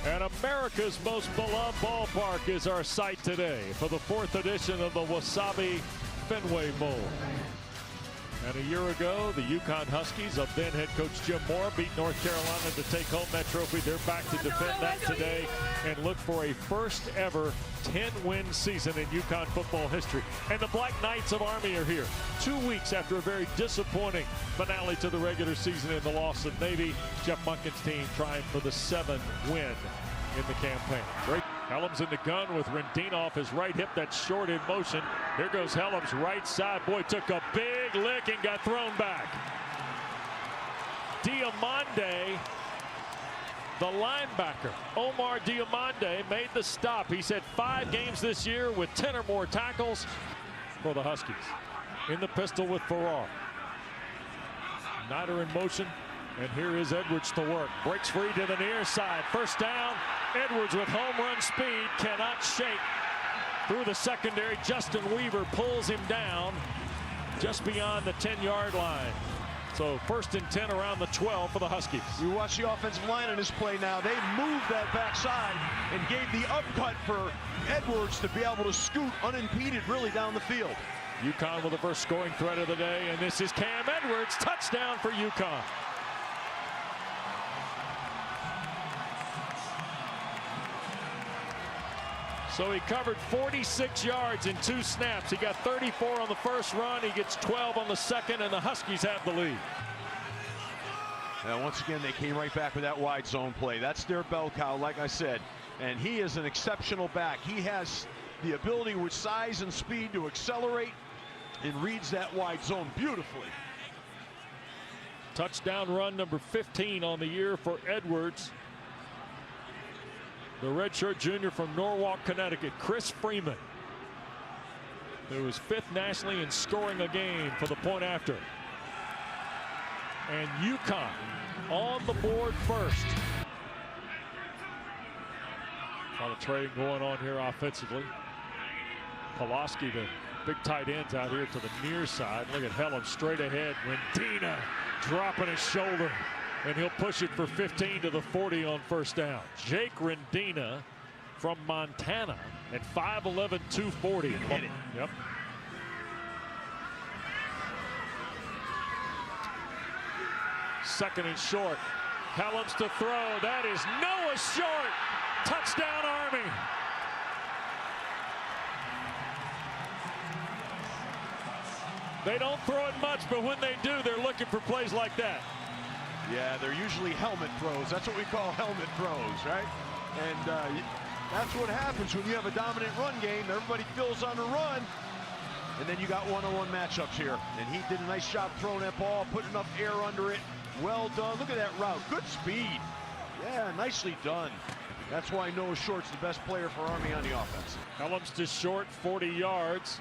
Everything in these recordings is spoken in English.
And America's most beloved ballpark is our site today for the 4th edition of the Wasabi Fenway Bowl. And a year ago, the UConn Huskies of then head coach Jim Mora beat North Carolina to take home that trophy. They're back to defend that today and look for a first ever 10-win season in UConn football history. And the Black Knights of Army are here 2 weeks after a very disappointing finale to the regular season in the loss of Navy. Jeff Monken's team trying for the 7th win in the campaign. Great. Helms in the gun with Rendina off his right hip. That's short in motion. Here goes Helms right side. Boy, took a big lick and got thrown back. Diamande, the linebacker, Omar Diamande, made the stop. He said 5 games this year with 10 or more tackles for the Huskies. In the pistol with Farrar. Snyder in motion. And here is Edwards to work. Breaks free to the near side. First down. Edwards with home run speed. Cannot shake through the secondary. Justin Weaver pulls him down just beyond the 10-yard line. So 1st and 10 around the 12 for the Huskies. You watch the offensive line on this play now. They moved that backside and gave the upcut for Edwards to be able to scoot unimpeded really down the field. UConn with the first scoring threat of the day. And this is Cam Edwards. Touchdown for UConn. So he covered 46 yards in 2 snaps. He got 34 on the first run. He gets 12 on the second, and the Huskies have the lead. Now, once again, they came right back with that wide zone play. That's their bell cow, like I said. And he is an exceptional back. He has the ability with size and speed to accelerate and reads that wide zone beautifully. Touchdown run number 15 on the year for Edwards. The redshirt junior from Norwalk, Connecticut, Chris Freeman, who was 5th nationally in scoring a game for the point after. And UConn on the board first. A lot of trading going on here offensively. Pulaski, the big tight ends out here to the near side. Look at Helm straight ahead. Rendina dropping his shoulder. And he'll push it for 15 to the 40 on first down. Jake Rendina from Montana at 5'11", 240. Hit it. Yep. Second and short. Helms to throw. That is Noah Short. Touchdown Army. They don't throw it much, but when they do, they're looking for plays like that. Yeah, they're usually helmet throws. That's what we call helmet throws, right? And that's what happens when you have a dominant run game. Everybody fills on the run, and then you got one-on-one matchups here. And he did a nice job throwing that ball, putting enough air under it. Well done. Look at that route. Good speed. Yeah, nicely done. That's why Noah Short's the best player for Army on the offense. Helms to Short, 40 yards.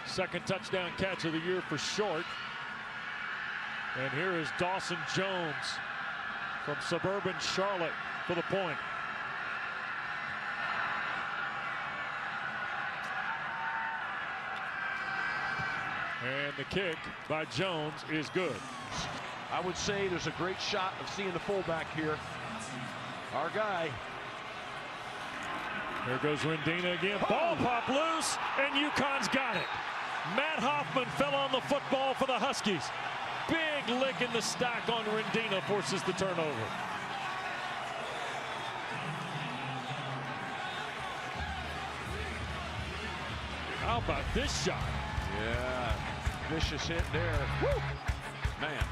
Second touchdown catch of the year for Short. And here is Dawson Jones from suburban Charlotte for the point. And the kick by Jones is good. I would say there's a great shot of seeing the fullback here. Our guy. There goes Rendina again. Ball pop loose, and UConn's got it. Matt Hoffman fell on the football for the Huskies. Big lick in the stack on Rendina, forces the turnover. How about this shot? Yeah, vicious hit there. Woo! Man.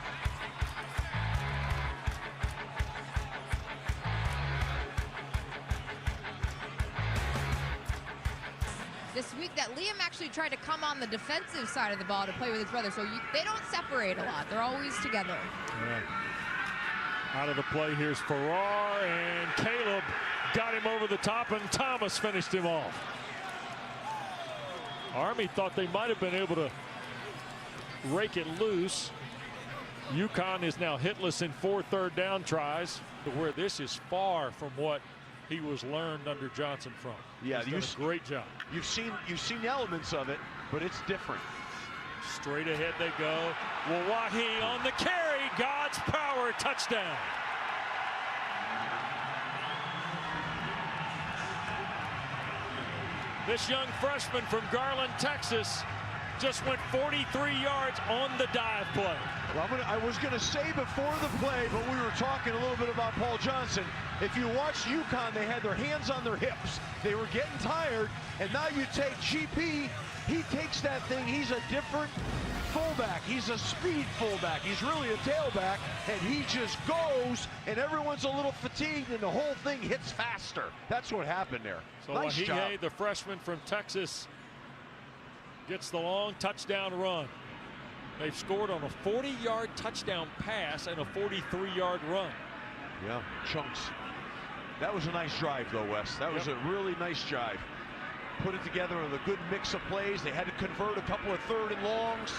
This week that Liam actually tried to come on the defensive side of the ball to play with his brother, so they don't separate a lot. They're always together. Yeah. Out of the play, here's Farrar, and Caleb got him over the top, and Thomas finished him off. Army thought they might have been able to rake it loose. UConn is now hitless in 4 third-down tries, but where this is far from what he was learned under Johnson from. Yeah, he's done a great job. You've seen elements of it, but it's different. Straight ahead they go. Wawahi on the carry. God's power, touchdown. This young freshman from Garland, Texas, just went 43 yards on the dive play. Well, I was going to say before the play, but we were talking a little bit about Paul Johnson. If you watch UConn, they had their hands on their hips. They were getting tired, and now you take GP, he takes that thing, he's a different fullback. He's a speed fullback. He's really a tailback, and he just goes, and everyone's a little fatigued, and the whole thing hits faster. That's what happened there. So nice job. Wahihe, the freshman from Texas, gets the long touchdown run. They've scored on a 40-yard touchdown pass and a 43-yard run. Yeah, chunks. That was a nice drive, though, Wes. That was a really nice drive. Put it together with a good mix of plays. They had to convert a couple of 3rd and longs.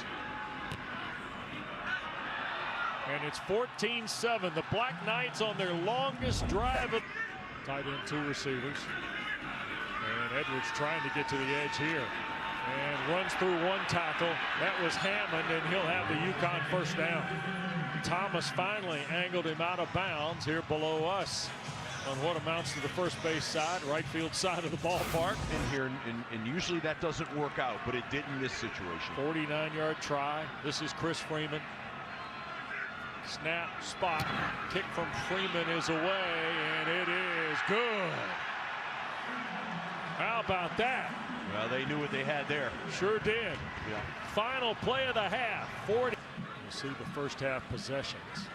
And it's 14-7. The Black Knights on their longest drive. Tight end 2 receivers. And Edwards trying to get to the edge here. And runs through 1 tackle. That was Hammond, and he'll have the UConn first down. Thomas finally angled him out of bounds here below us on what amounts to the first base side, right field side of the ballpark. In here, and usually that doesn't work out, but it did in this situation. 49-yard try. This is Chris Freeman. Snap, spot, kick from Freeman is away, and it is good. How about that? Well, they knew what they had there. Sure did. Yeah. Final play of the half. 40. You'll see the first half possessions.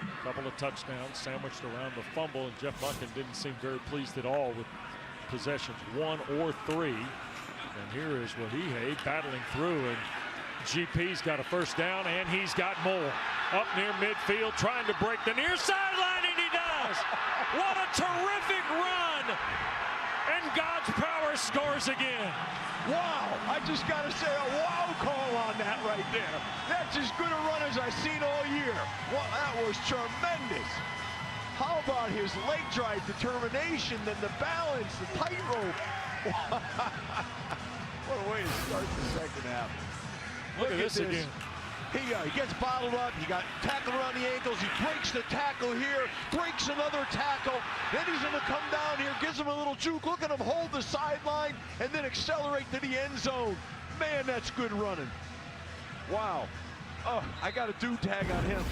A couple of touchdowns sandwiched around the fumble, and Jeff Buchan didn't seem very pleased at all with possessions 1 or 3. And here is Wahihe battling through, and GP's got a first down, and he's got more. Up near midfield, trying to break the near sideline, and he does. What a terrific run! And God's power scores again. Wow, I just got to say a wow call on that right there. That's as good a run as I've seen all year. Well, that was tremendous. How about his leg drive determination, then the balance, the tightrope. What a way to start the second half. Look at this again. He gets bottled up. He got tackled around the ankles. He breaks the tackle here, breaks another tackle. Then he's going to come down here, gives him a little juke. Look at him hold the sideline and then accelerate to the end zone. Man, that's good running. Wow. Oh, I got a do tag on him.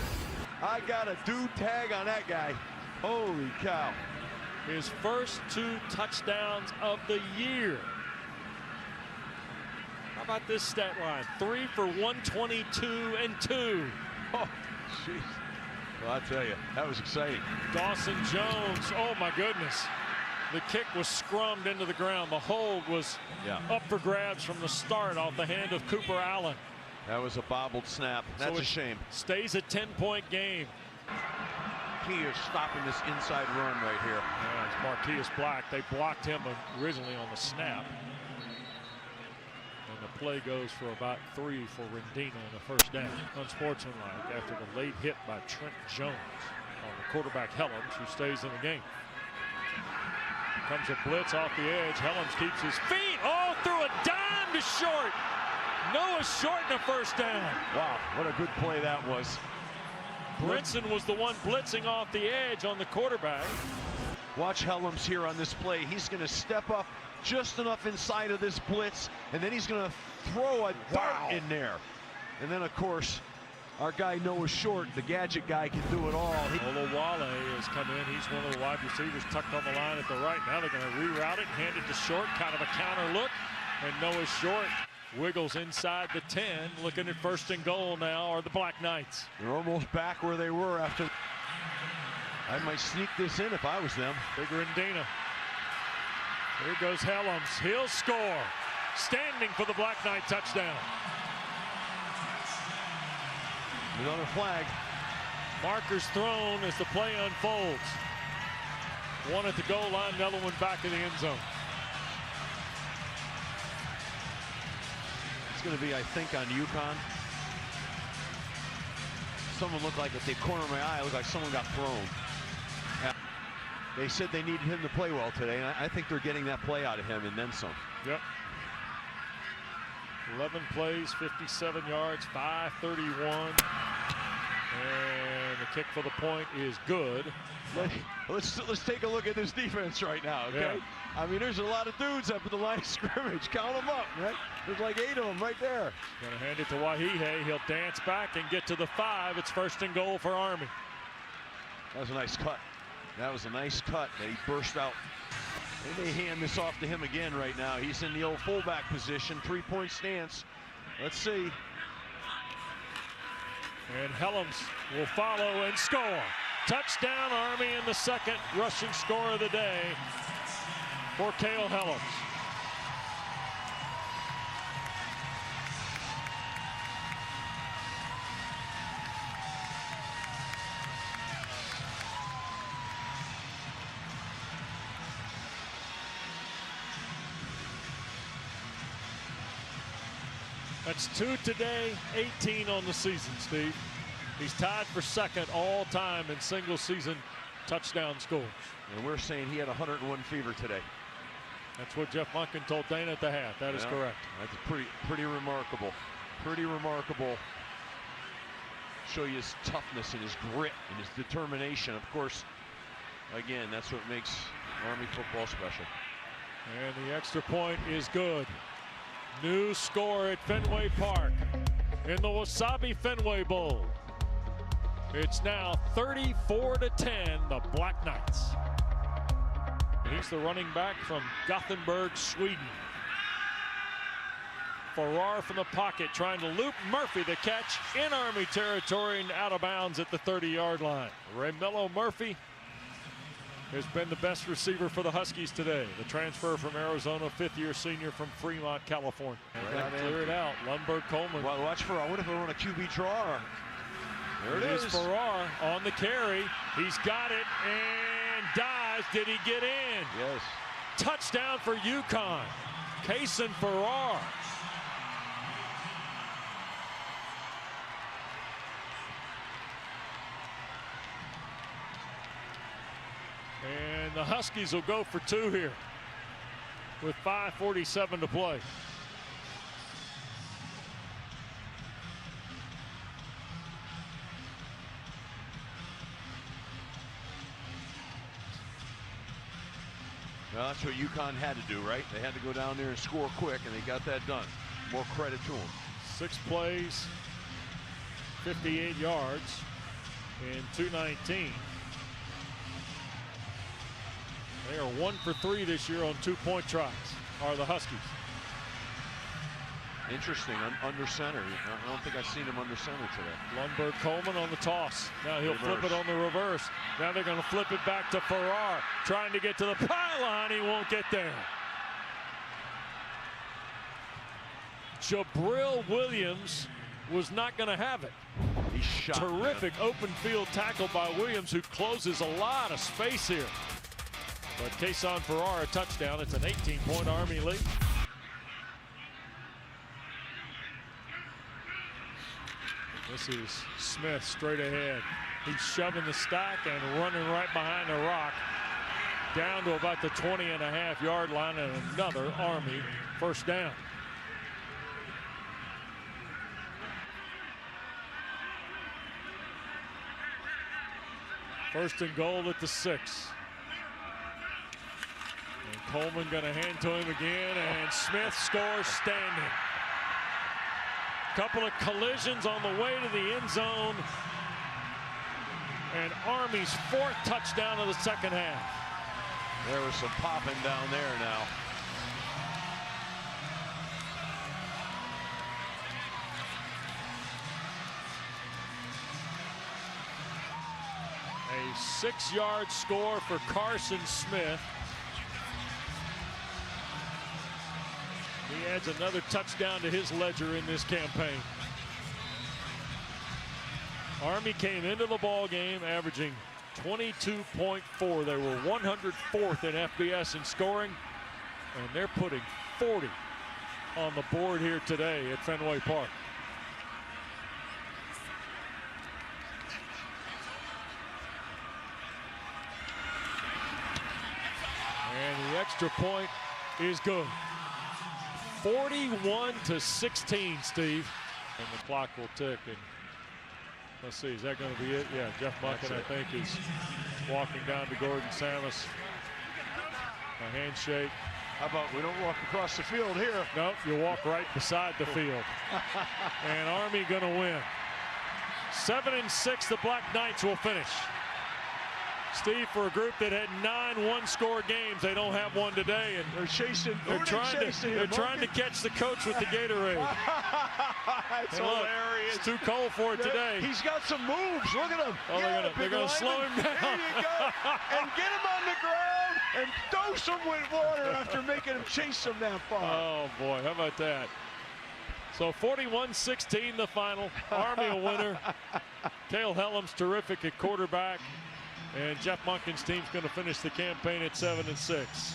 I got a do tag on that guy. Holy cow. His first 2 touchdowns of the year. How about this stat line? 3 for 122 and 2. Oh, jeez. Well, I tell you, that was exciting. Dawson Jones, oh my goodness. The kick was scrummed into the ground. The hold was up for grabs from the start off the hand of Cooper Allen. That was a bobbled snap. That's so a shame. Stays a 10-point game. He is stopping this inside run right here. Yeah, it's Marquise Black. They blocked him originally on the snap. And the play goes for about 3 for Rendina and a first down. Unsportsmanlike after the late hit by Trent Jones on the quarterback Helms, who stays in the game. Comes a blitz off the edge. Helms keeps his feet. Oh, threw a dime to Short. Noah Short in a first down. Wow, what a good play that was. Brinson was the one blitzing off the edge on the quarterback. Watch Helms here on this play. He's going to step up just enough inside of this blitz, and then he's going to throw a dart in there. And then, of course, our guy Noah Short, the gadget guy, can do it all. Olawale has come in. He's one of the wide receivers tucked on the line at the right. Now they're going to reroute it, hand it to Short, kind of a counter look. And Noah Short wiggles inside the 10, looking at 1st and goal now are the Black Knights. They're almost back where they were after. I might sneak this in if I was them. Big Rendina. Here goes Helms. He'll score. Standing for the Black Knight touchdown. Another flag. Markers thrown as the play unfolds. One at the goal line, another one back in the end zone. It's going to be, I think, on UConn. Someone looked like, at the corner of my eye, looked like someone got thrown. Yeah. They said they needed him to play well today, and I think they're getting that play out of him and then some. Yep. 11 plays, 57 yards, 531. And the kick for the point is good. Let's take a look at this defense right now, okay? Yeah. I mean, there's a lot of dudes up at the line of scrimmage. Count them up, right? There's like 8 of them right there. Gonna hand it to Wahihe. He'll dance back and get to the 5. It's 1st and goal for Army. That was a nice cut. That was a nice cut that he burst out. They may hand this off to him again right now. He's in the old fullback position, 3-point stance. Let's see. And Helms will follow and score. Touchdown Army, in the 2nd rushing score of the day for Cale Helms. That's 2 today, 18 on the season, Steve. He's tied for 2nd all time in single season touchdown scores. And we're saying he had 101 fever today. That's what Jeff Monken told Dana at the half. That is correct. That's pretty remarkable. Pretty remarkable. Show you his toughness and his grit and his determination. Of course, again, that's what makes Army football special. And the extra point is good. New score at Fenway Park in the Wasabi Fenway Bowl. It's now 34-10, the Black Knights. He's the running back from Gothenburg, Sweden. Farrar from the pocket trying to loop Murphy. The catch in Army territory and out of bounds at the 30-yard line. Raymelo Murphy has been the best receiver for the Huskies today. The transfer from Arizona, 5th-year senior from Fremont, California. Right, clear it out. Lundberg Coleman. Well, watch for, I wonder if they run a QB draw. There it is. Farrar on the carry. He's got it and dives. Did he get in? Yes. Touchdown for UConn. Kason Farrar. And the Huskies will go for 2 here with 5:47 to play. Well, that's what UConn had to do, right? They had to go down there and score quick, and they got that done. More credit to them. 6 plays, 58 yards, and 219. They are 1 for 3 this year on 2-point tries, are the Huskies. Interesting, under center. I don't think I've seen him under center today. Lundberg Coleman on the toss. Now he'll flip it on the reverse. Now they're going to flip it back to Farrar, trying to get to the pylon. He won't get there. Jabril Williams was not going to have it. He's shot. Terrific open field tackle by Williams, who closes a lot of space here. But Kason Farrar, a touchdown. It's an 18-point Army lead. This is Smith straight ahead. He's shoving the stack and running right behind the rock. Down to about the 20.5-yard line, and another Army first down. First and goal at the 6. And Coleman going to hand to him again, and Smith scores standing. Couple of collisions on the way to the end zone, and Army's 4th touchdown of the second half. There was some popping down there now. A 6-yard score for Carson Smith. He adds another touchdown to his ledger in this campaign. Army came into the ball game averaging 22.4. They were 104th in FBS in scoring, and they're putting 40 on the board here today at Fenway Park. And the extra point is good. 41-16, Steve. And the clock will tick. And Let's see, is that going to be it? Yeah, Jeff Munkin, I think, is walking down to Gordon Samus. A handshake. How about we don't walk across the field here? Nope, you walk right beside the field. And Army going to win. 7-6, the Black Knights will finish. Steve, for a group that had 9 one-score games, they don't have one today, and they're chasing. They're trying to catch the coach with the Gatorade. That's hilarious. It's too cold for it today. He's got some moves. Look at him. Oh, yeah, they're going to slow him down. There you go. And get him on the ground and dose him with water after making him chase him that far. Oh boy, how about that? So 41-16 the final. Army a winner. Cale Hellam's terrific at quarterback. And Jeff Munkin's team's going to finish the campaign at 7-6.